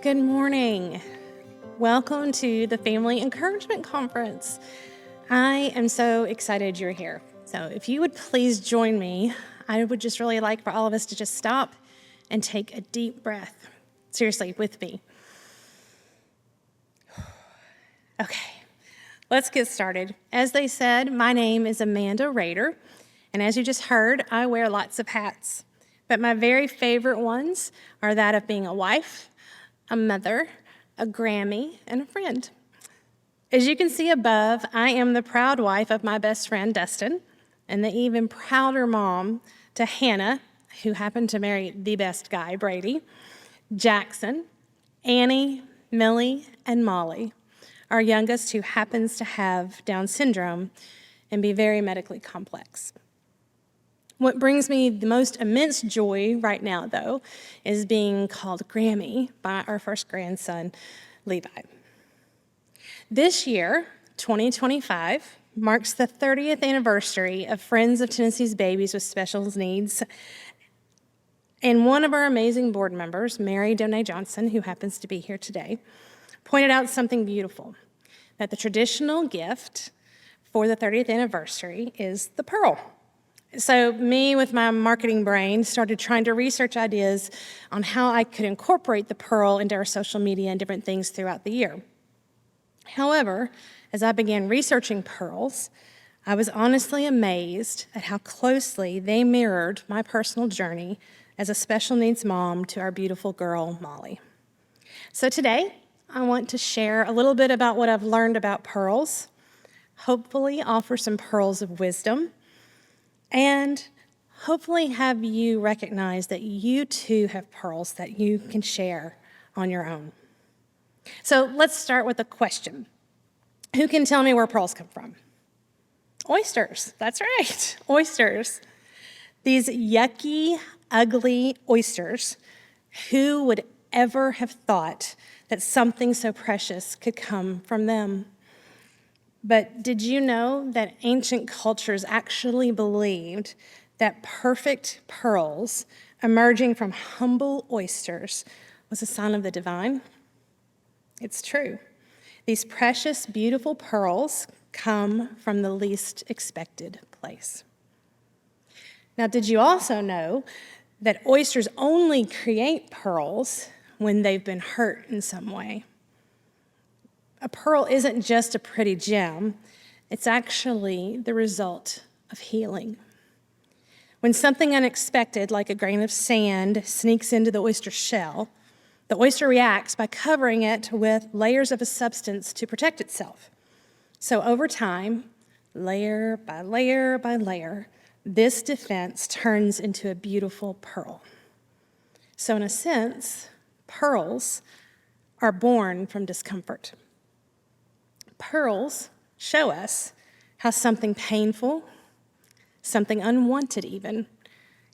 Good morning. Welcome to the Family Encouragement Conference. I am so excited you're here. So if you would please join me, I would just really like for all of us to just stop and take a deep breath. Seriously, with me. Okay, let's get started. As they said, my name is Amanda Rader, and as you just heard, I wear lots of hats. But my very favorite ones are that of being a wife, a mother, a Grammy, and a friend. As you can see above, I am the proud wife of my best friend, Dustin, and the even prouder mom to Hannah, who happened to marry the best guy, Brady, Jackson, Annie, Millie, and Molly, our youngest, who happens to have Down syndrome and be very medically complex. What brings me the most immense joy right now, though, is being called Grammy by our first grandson, Levi. This year, 2025, marks the 30th anniversary of Friends of Tennessee's Babies with Special Needs. And one of our amazing board members, Mary Donnet Johnson, who happens to be here today, pointed out something beautiful, that the traditional gift for the 30th anniversary is the pearl. So me, with my marketing brain, started trying to research ideas on how I could incorporate the pearl into our social media and different things throughout the year. However, as I began researching pearls, I was honestly amazed at how closely they mirrored my personal journey as a special needs mom to our beautiful girl, Molly. So today, I want to share a little bit about what I've learned about pearls, hopefully offer some pearls of wisdom, and hopefully have you recognize that you too have pearls that you can share on your own. So let's start with a question. Who can tell me where pearls come from? Oysters, that's right, oysters. These yucky, ugly oysters. Who would ever have thought that something so precious could come from them? But did you know that ancient cultures actually believed that perfect pearls emerging from humble oysters was a sign of the divine? It's true. These precious, beautiful pearls come from the least expected place. Now, did you also know that oysters only create pearls when they've been hurt in some way? A pearl isn't just a pretty gem, it's actually the result of healing. When something unexpected, like a grain of sand, sneaks into the oyster shell, the oyster reacts by covering it with layers of a substance to protect itself. So over time, layer by layer by layer, this defense turns into a beautiful pearl. So in a sense, pearls are born from discomfort. Pearls show us how something painful, something unwanted even,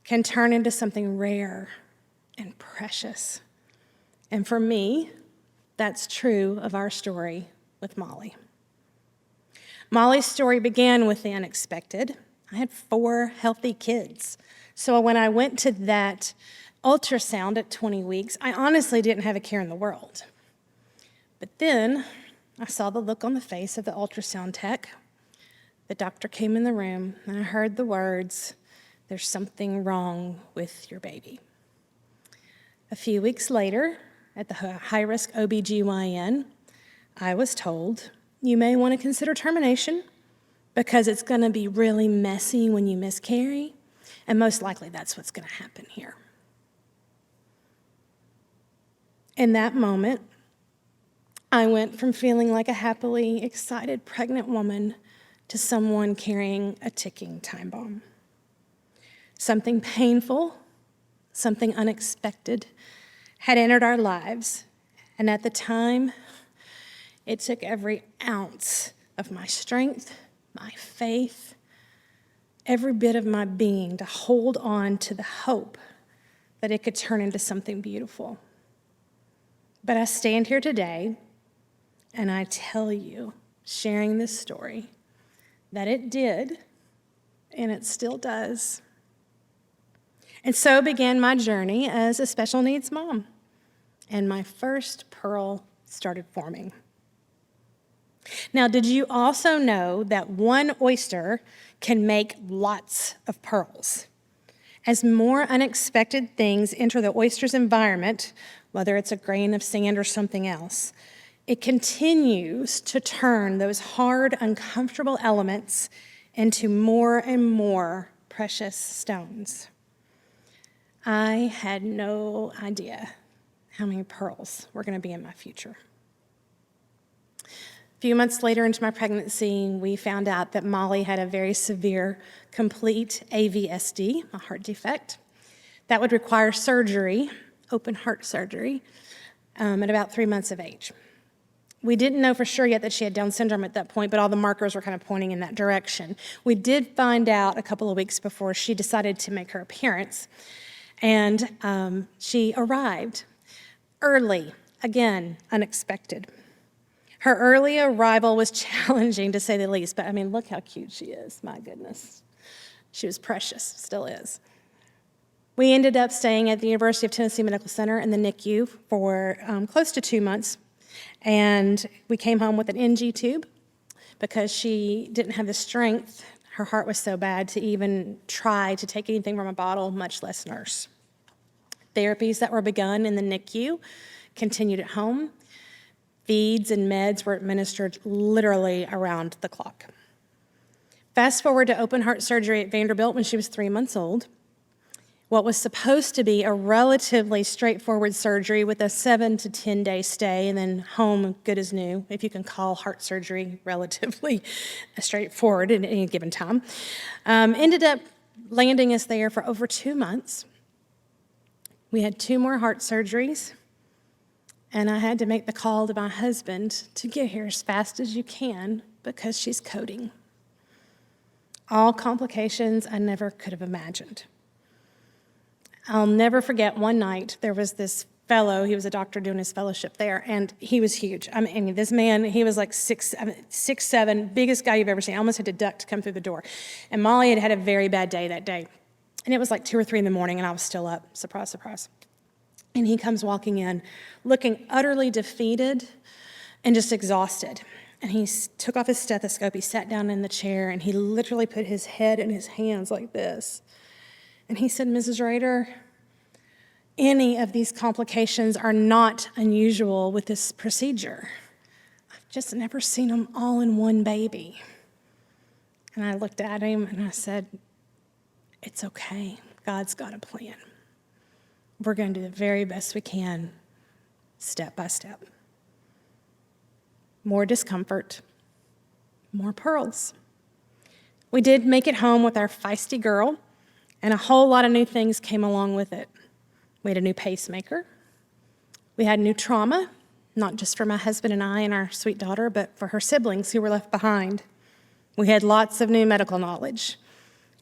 can turn into something rare and precious. And for me, that's true of our story with Molly. Molly's story began with the unexpected. I had 4 healthy kids. So when I went to that ultrasound at 20 weeks, I honestly didn't have a care in the world. But then I saw the look on the face of the ultrasound tech. The doctor came in the room, and I heard the words, "There's something wrong with your baby." A few weeks later, at the high-risk OBGYN, I was told, "You may want to consider termination because it's going to be really messy when you miscarry, and most likely that's what's going to happen here." In that moment, I went from feeling like a happily excited pregnant woman to someone carrying a ticking time bomb. Something painful, something unexpected had entered our lives, and at the time, it took every ounce of my strength, my faith, every bit of my being to hold on to the hope that it could turn into something beautiful. But I stand here today, and I tell you, sharing this story, that it did, and it still does. And so began my journey as a special needs mom. and my first pearl started forming. Now, did you also know that one oyster can make lots of pearls? As more unexpected things enter the oyster's environment, whether it's a grain of sand or something else, it continues to turn those hard, uncomfortable elements into more and more precious stones. I had no idea how many pearls were going to be in my future. A few months later into my pregnancy, we found out that Molly had a very severe, complete AVSD, a heart defect, that would require surgery, open heart surgery, at about 3 months of age. We didn't know for sure yet that she had Down syndrome at that point, but all the markers were kind of pointing in that direction. We did find out a couple of weeks before she decided to make her appearance, and she arrived early, again, unexpected. Her early arrival was challenging, to say the least, but I mean, look how cute she is, my goodness. She was precious, still is. We ended up staying at the University of Tennessee Medical Center in the NICU for close to 2 months, and we came home with an NG tube because she didn't have the strength, her heart was so bad, to even try to take anything from a bottle, much less nurse. Therapies that were begun in the NICU continued at home. Feeds and meds were administered literally around the clock. Fast forward to open heart surgery at Vanderbilt when she was 3 months old. What was supposed to be a relatively straightforward surgery with a 7 to 10 day stay and then home good as new, if you can call heart surgery relatively straightforward at any given time, ended up landing us there for over 2 months. We had 2 more heart surgeries, and I had to make the call to my husband to get here as fast as you can because she's coding. All complications I never could have imagined. I'll never forget one night, there was this fellow, he was a doctor doing his fellowship there, and he was huge. I mean, this man, he was like 6'7", biggest guy you've ever seen. I almost had to duck to come through the door. And Molly had had a very bad day that day. And it was like 2 or 3 in the morning, and I was still up. Surprise, surprise. And he comes walking in, looking utterly defeated and just exhausted. And he took off his stethoscope, he sat down in the chair, and he literally put his head in his hands like this. And he said, Mrs. Rader, any of these complications are not unusual with this procedure. I've just never seen them all in one baby. And I looked at him and I said, it's okay. God's got a plan. We're going to do the very best we can, step by step. More discomfort, more pearls. We did make it home with our feisty girl, and a whole lot of new things came along with it. We had a new pacemaker. We had new trauma, not just for my husband and I and our sweet daughter, but for her siblings who were left behind. We had lots of new medical knowledge.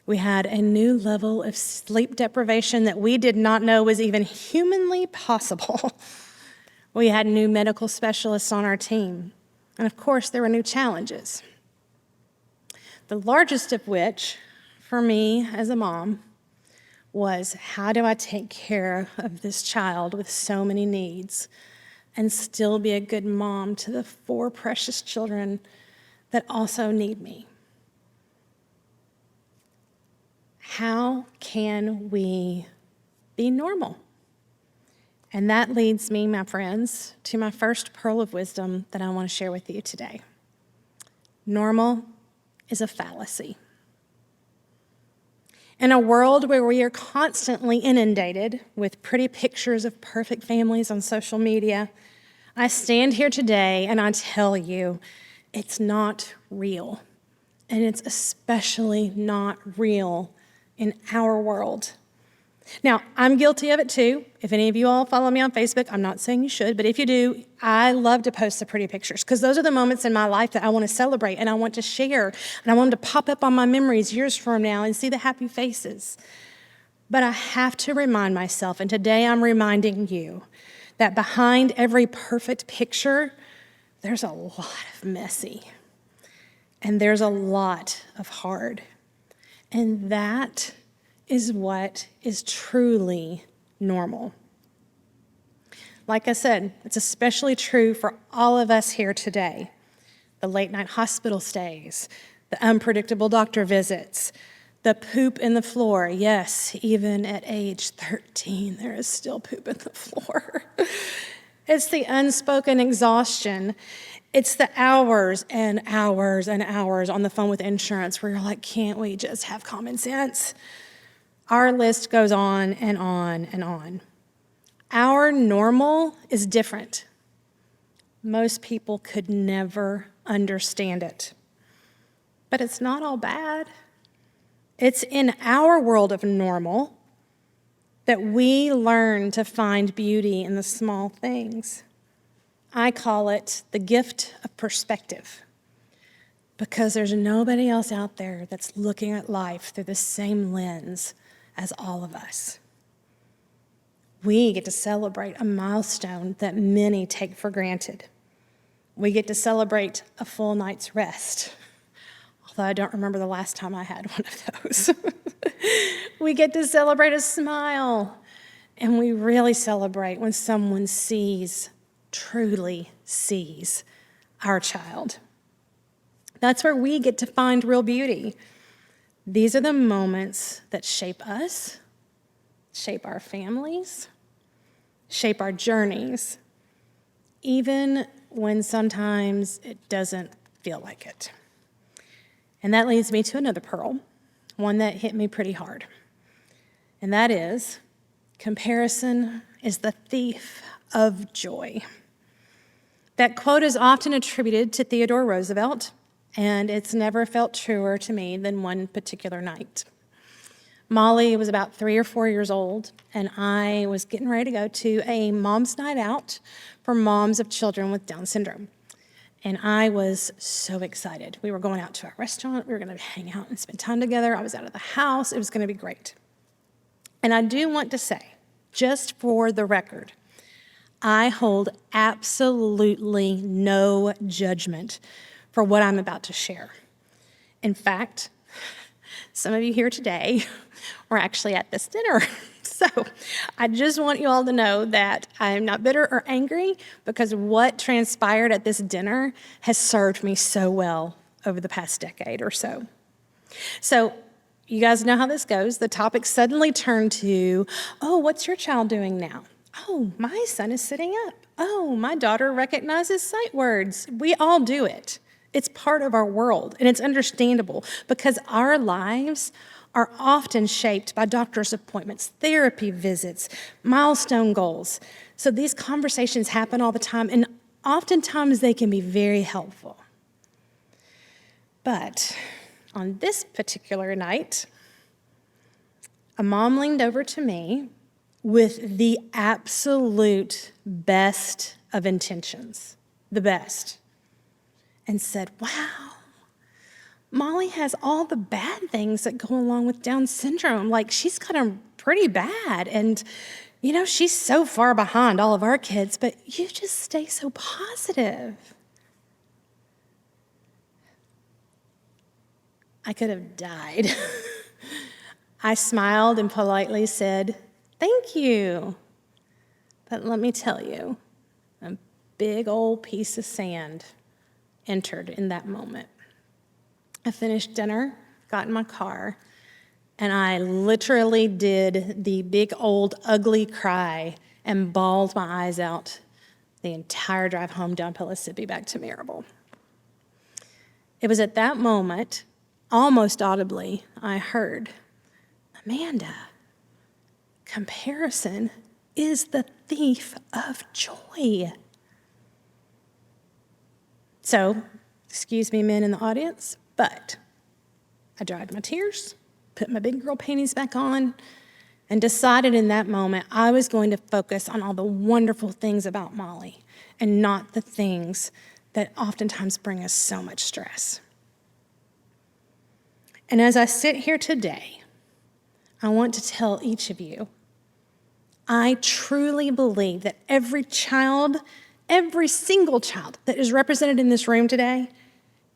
We had a new level of sleep deprivation that we did not know was even humanly possible. We had new medical specialists on our team. And of course, there were new challenges. The largest of which, for me as a mom, was how do I take care of this child with so many needs and still be a good mom to the 4 precious children that also need me? How can we be normal? And that leads me, my friends, to my first pearl of wisdom that I want to share with you today. Normal is a fallacy. In a world where we are constantly inundated with pretty pictures of perfect families on social media, I stand here today and I tell you, it's not real. And it's especially not real in our world. Now, I'm guilty of it too. If any of you all follow me on Facebook, I'm not saying you should, but if you do, I love to post the pretty pictures because those are the moments in my life that I want to celebrate and I want to share and I want them to pop up on my memories years from now and see the happy faces. But I have to remind myself, and today I'm reminding you, that behind every perfect picture, there's a lot of messy and there's a lot of hard. And that is what is truly normal. Like I said, it's especially true for all of us here today. The late-night hospital stays, the unpredictable doctor visits, the poop in the floor. Yes, even at age 13, there is still poop in the floor. It's the unspoken exhaustion. It's the hours and hours and hours on the phone with insurance where you're like, can't we just have common sense? Our list goes on and on and on. Our normal is different. Most people could never understand it. But it's not all bad. It's in our world of normal that we learn to find beauty in the small things. I call it the gift of perspective, because there's nobody else out there that's looking at life through the same lens as all of us. We get to celebrate a milestone that many take for granted. We get to celebrate a full night's rest, although I don't remember the last time I had one of those. We get to celebrate a smile, and we really celebrate when someone truly sees our child. That's where we get to find real beauty. These are the moments that shape us, shape our families, shape our journeys, even when sometimes it doesn't feel like it. And that leads me to another pearl, one that hit me pretty hard. And that is, comparison is the thief of joy. That quote is often attributed to Theodore Roosevelt, and it's never felt truer to me than one particular night. Molly was about 3 or 4 years old, and I was getting ready to go to a mom's night out for moms of children with Down syndrome. And I was so excited. We were going out to a restaurant. We were going to hang out and spend time together. I was out of the house. It was going to be great. And I do want to say, just for the record, I hold absolutely no judgment for what I'm about to share. In fact, some of you here today were actually at this dinner. So I just want you all to know that I'm not bitter or angry, because what transpired at this dinner has served me so well over the past decade or so. So you guys know how this goes. The topic suddenly turned to, oh, what's your child doing now? Oh, my son is sitting up. Oh, my daughter recognizes sight words. We all do it. It's part of our world, and it's understandable because our lives are often shaped by doctor's appointments, therapy visits, milestone goals. So these conversations happen all the time, and oftentimes they can be very helpful. But on this particular night, a mom leaned over to me with the absolute best of intentions, the best, and said, wow, Molly has all the bad things that go along with Down syndrome. Like, she's got them pretty bad. And, she's so far behind all of our kids, but you just stay so positive. I could have died. I smiled and politely said, thank you. But let me tell you, a big old piece of sand entered in that moment. I finished dinner, got in my car, and I literally did the big old ugly cry and bawled my eyes out the entire drive home down Pellissippi back to Marable. It was at that moment, almost audibly, I heard, Amanda, comparison is the thief of joy. So, excuse me, men in the audience, but I dried my tears, put my big girl panties back on, and decided in that moment I was going to focus on all the wonderful things about Molly and not the things that oftentimes bring us so much stress. And as I sit here today, I want to tell each of you, I truly believe that every single child that is represented in this room today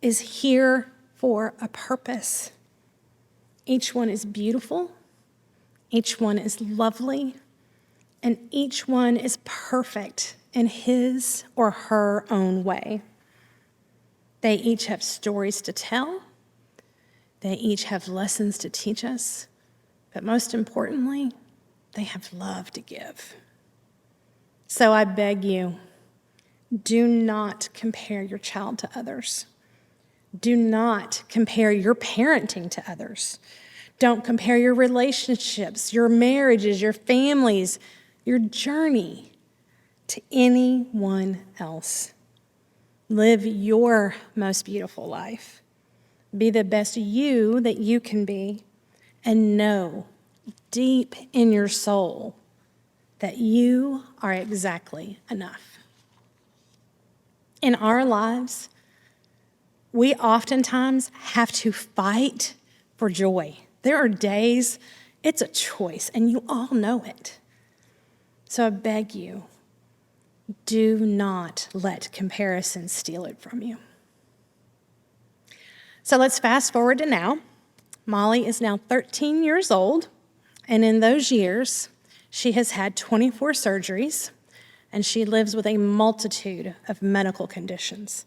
is here for a purpose. Each one is beautiful, each one is lovely, and each one is perfect in his or her own way. They each have stories to tell. They each have lessons to teach us. But most importantly, they have love to give. So I beg you, do not compare your child to others. Do not compare your parenting to others. Don't compare your relationships, your marriages, your families, your journey to anyone else. Live your most beautiful life. Be the best you that you can be, and know deep in your soul that you are exactly enough. In our lives, we oftentimes have to fight for joy. There are days it's a choice, and you all know it. So I beg you, do not let comparison steal it from you. So let's fast forward to now. Molly is now 13 years old, and in those years, she has had 24 surgeries, and she lives with a multitude of medical conditions.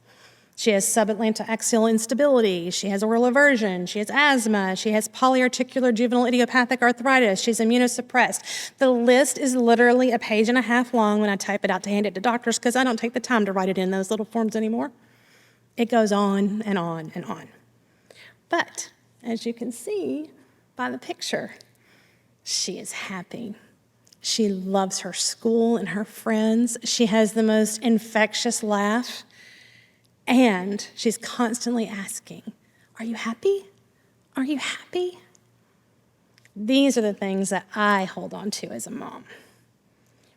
She has subatlantoaxial instability, she has oral aversion, she has asthma, she has polyarticular juvenile idiopathic arthritis, she's immunosuppressed. The list is literally a page and a half long when I type it out to hand it to doctors because I don't take the time to write it in those little forms anymore. It goes on and on and on. But as you can see by the picture, she is happy. She loves her school and her friends. She has the most infectious laugh. And she's constantly asking, are you happy? Are you happy? These are the things that I hold on to as a mom.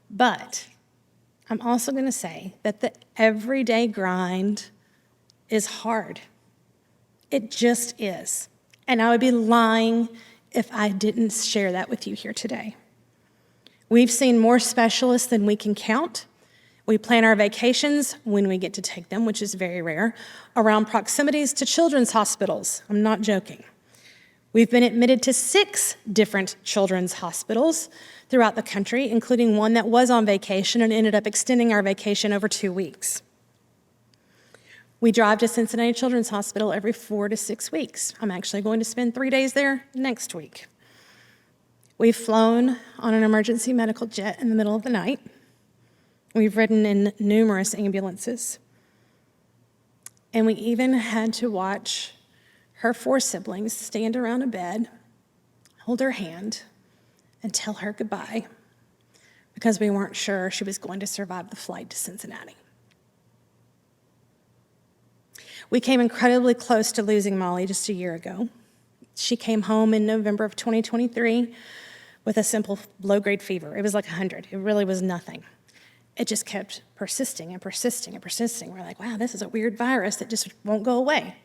But I'm also going to say that the everyday grind is hard. It just is. And I would be lying if I didn't share that with you here today. We've seen more specialists than we can count. We plan our vacations when we get to take them, which is very rare, around proximities to children's hospitals. I'm not joking. We've been admitted to 6 different children's hospitals throughout the country, including one that was on vacation and ended up extending our vacation over 2 weeks. We drive to Cincinnati Children's Hospital every 4 to 6 weeks. I'm actually going to spend 3 days there next week. We've flown on an emergency medical jet in the middle of the night. We've ridden in numerous ambulances. And we even had to watch her 4 siblings stand around a bed, hold her hand, and tell her goodbye because we weren't sure she was going to survive the flight to Cincinnati. We came incredibly close to losing Molly just a year ago. She came home in November of 2023 with a simple low-grade fever. It was like 100. It really was nothing. It just kept persisting and persisting and persisting. We're like, wow, this is a weird virus that just won't go away.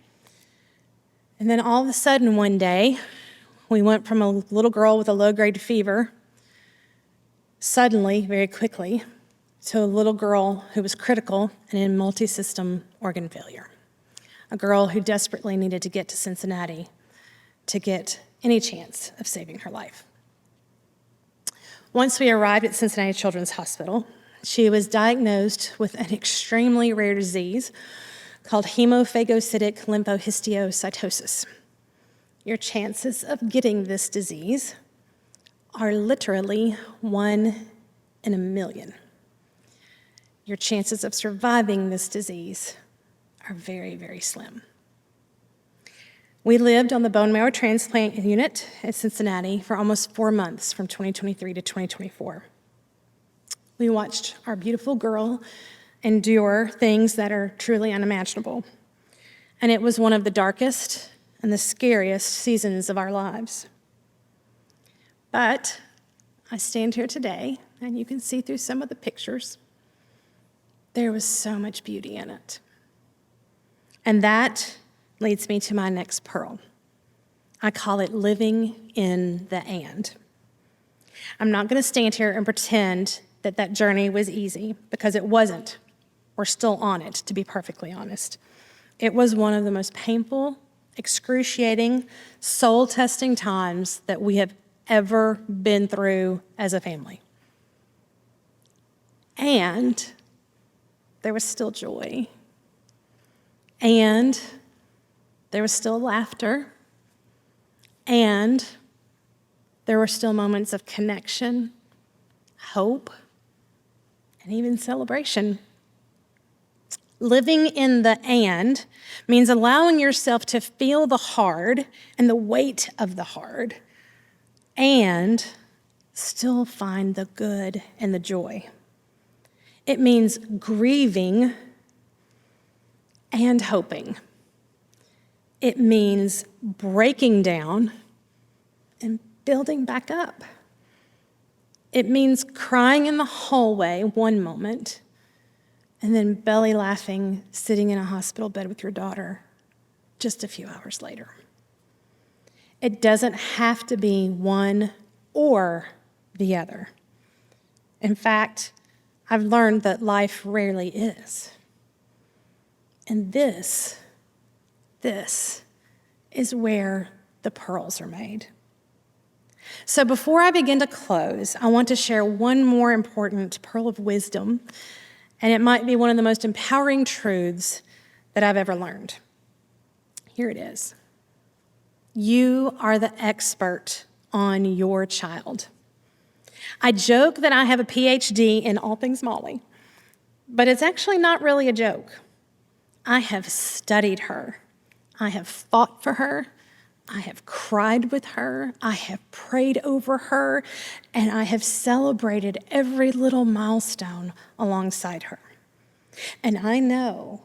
And then all of a sudden one day, we went from a little girl with a low-grade fever, suddenly, very quickly, to a little girl who was critical and in multi-system organ failure. A girl who desperately needed to get to Cincinnati to get any chance of saving her life. Once we arrived at Cincinnati Children's Hospital, she was diagnosed with an extremely rare disease called hemophagocytic lymphohistiocytosis. Your chances of getting this disease are literally 1 in a million. Your chances of surviving this disease are very, very slim. We lived on the bone marrow transplant unit at Cincinnati for almost 4 months from 2023 to 2024. We watched our beautiful girl endure things that are truly unimaginable. And it was one of the darkest and the scariest seasons of our lives. But I stand here today, and you can see through some of the pictures, there was so much beauty in it. And that leads me to my next pearl. I call it living in the and. I'm not going to stand here and pretend that that journey was easy, because it wasn't. We're still on it, to be perfectly honest. It was one of the most painful, excruciating, soul-testing times that we have ever been through as a family. And there was still joy. And there was still laughter. And there were still moments of connection, hope, and even celebration. Living in the and means allowing yourself to feel the hard and the weight of the hard and still find the good and the joy. It means grieving and hoping. It means breaking down and building back up. It means crying in the hallway one moment and then belly laughing, sitting in a hospital bed with your daughter just a few hours later. It doesn't have to be one or the other. In fact, I've learned that life rarely is. And this is where the pearls are made. So before I begin to close, I want to share one more important pearl of wisdom, and it might be one of the most empowering truths that I've ever learned. Here it is. You are the expert on your child. I joke that I have a PhD in all things Molly, but it's actually not really a joke. I have studied her. I have fought for her. I have cried with her. I have prayed over her, and I have celebrated every little milestone alongside her. And I know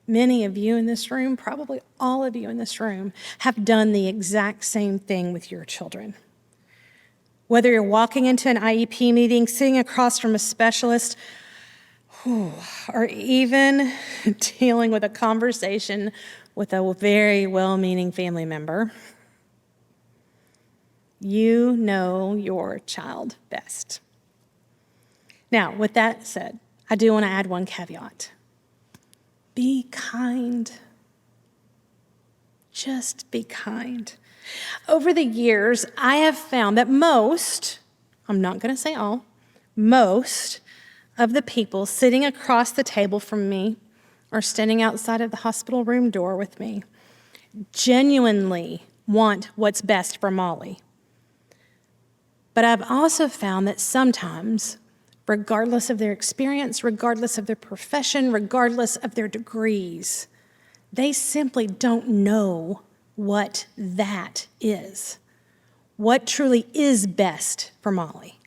many of you in this room, probably all of you in this room, have done the exact same thing with your children. Whether you're walking into an IEP meeting, sitting across from a specialist, or even dealing with a conversation with a very well-meaning family member, you know your child best. Now, with that said, I do want to add one caveat. Be kind. Just be kind. Over the years, I have found that most, I'm not going to say all, most of the people sitting across the table from me or standing outside of the hospital room door with me genuinely want what's best for Molly. But I've also found that sometimes, regardless of their experience, regardless of their profession, regardless of their degrees, they simply don't know what that is, what truly is best for Molly.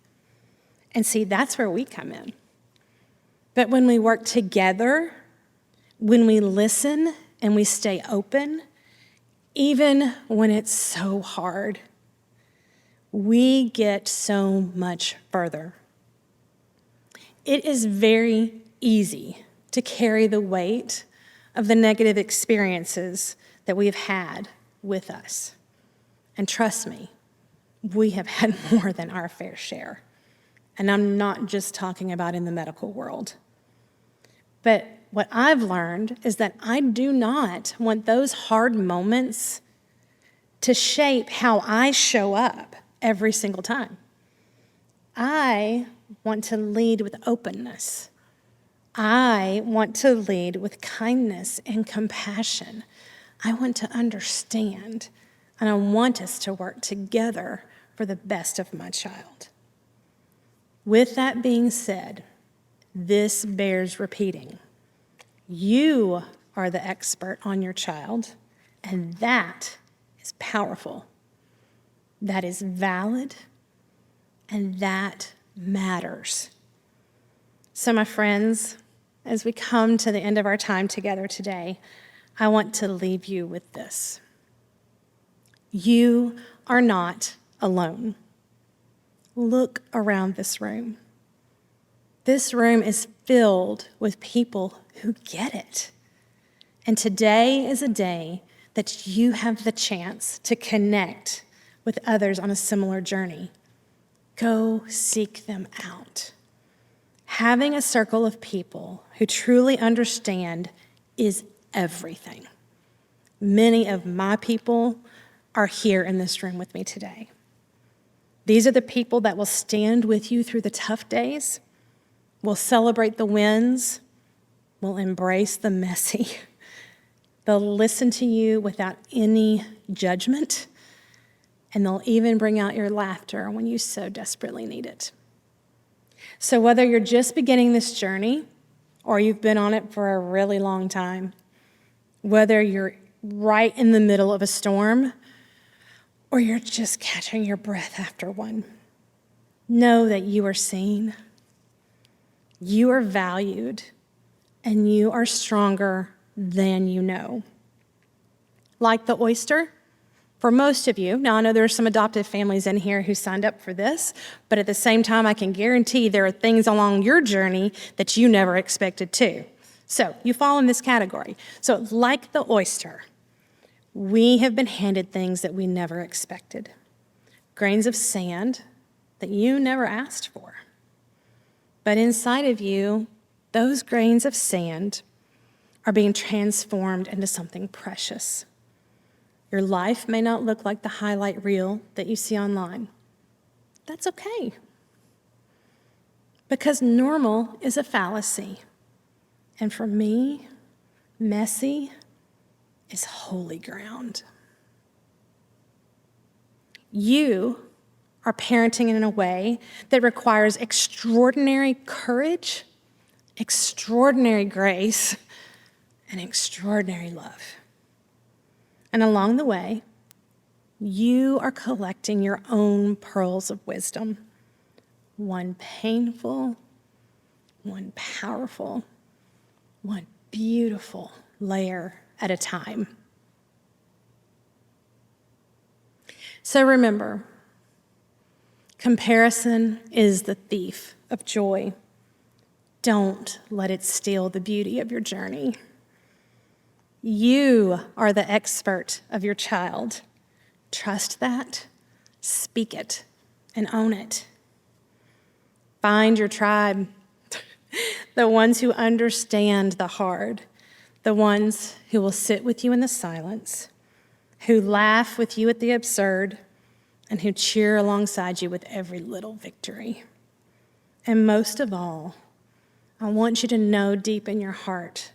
And see, that's where we come in. But when we work together, when we listen and we stay open, even when it's so hard, we get so much further. It is very easy to carry the weight of the negative experiences that we've had with us. And trust me, we have had more than our fair share. And I'm not just talking about in the medical world. But what I've learned is that I do not want those hard moments to shape how I show up every single time. I want to lead with openness. I want to lead with kindness and compassion. I want to understand, and I want us to work together for the best of my child. With that being said, this bears repeating. You are the expert on your child, and that is powerful. That is valid, and that matters. So, my friends, as we come to the end of our time together today, I want to leave you with this. You are not alone. Look around this room. This room is filled with people who get it. And today is a day that you have the chance to connect with others on a similar journey. Go seek them out. Having a circle of people who truly understand is everything. Many of my people are here in this room with me today. These are the people that will stand with you through the tough days, will celebrate the wins, will embrace the messy. They'll listen to you without any judgment, and they'll even bring out your laughter when you so desperately need it. So whether you're just beginning this journey or you've been on it for a really long time, whether you're right in the middle of a storm or you're just catching your breath after one, know that you are seen, you are valued, and you are stronger than you know. Like the oyster, for most of you, now I know there are some adoptive families in here who signed up for this, but at the same time, I can guarantee there are things along your journey that you never expected to. So you fall in this category. So like the oyster, we have been handed things that we never expected. Grains of sand that you never asked for. But inside of you, those grains of sand are being transformed into something precious. Your life may not look like the highlight reel that you see online. That's okay. Because normal is a fallacy. And for me, messy is holy ground. You are parenting in a way that requires extraordinary courage, extraordinary grace, and extraordinary love. And along the way, you are collecting your own pearls of wisdom, one painful, one powerful, one beautiful layer at a time. So remember, comparison is the thief of joy. Don't let it steal the beauty of your journey. You are the expert of your child. Trust that, speak it, and own it. Find your tribe, the ones who understand the hard, the ones who will sit with you in the silence, who laugh with you at the absurd, and who cheer alongside you with every little victory. And most of all, I want you to know deep in your heart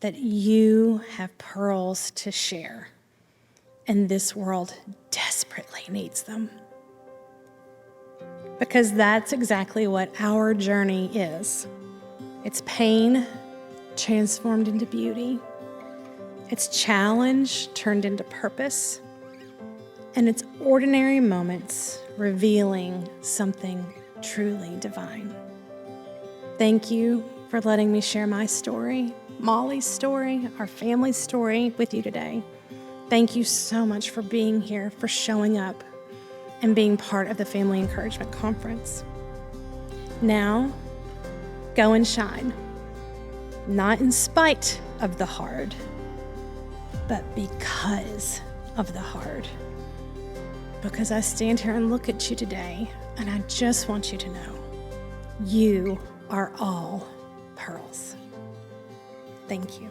that you have pearls to share, and this world desperately needs them. Because that's exactly what our journey is. It's pain transformed into beauty. It's challenge turned into purpose. And it's ordinary moments revealing something truly divine. Thank you for letting me share my story, Molly's story, our family's story with you today. Thank you so much for being here, for showing up, and being part of the Family Encouragement Conference. Now, go and shine, not in spite of the hard, but because of the hard. Because I stand here and look at you today, and I just want you to know, you are all pearls. Thank you.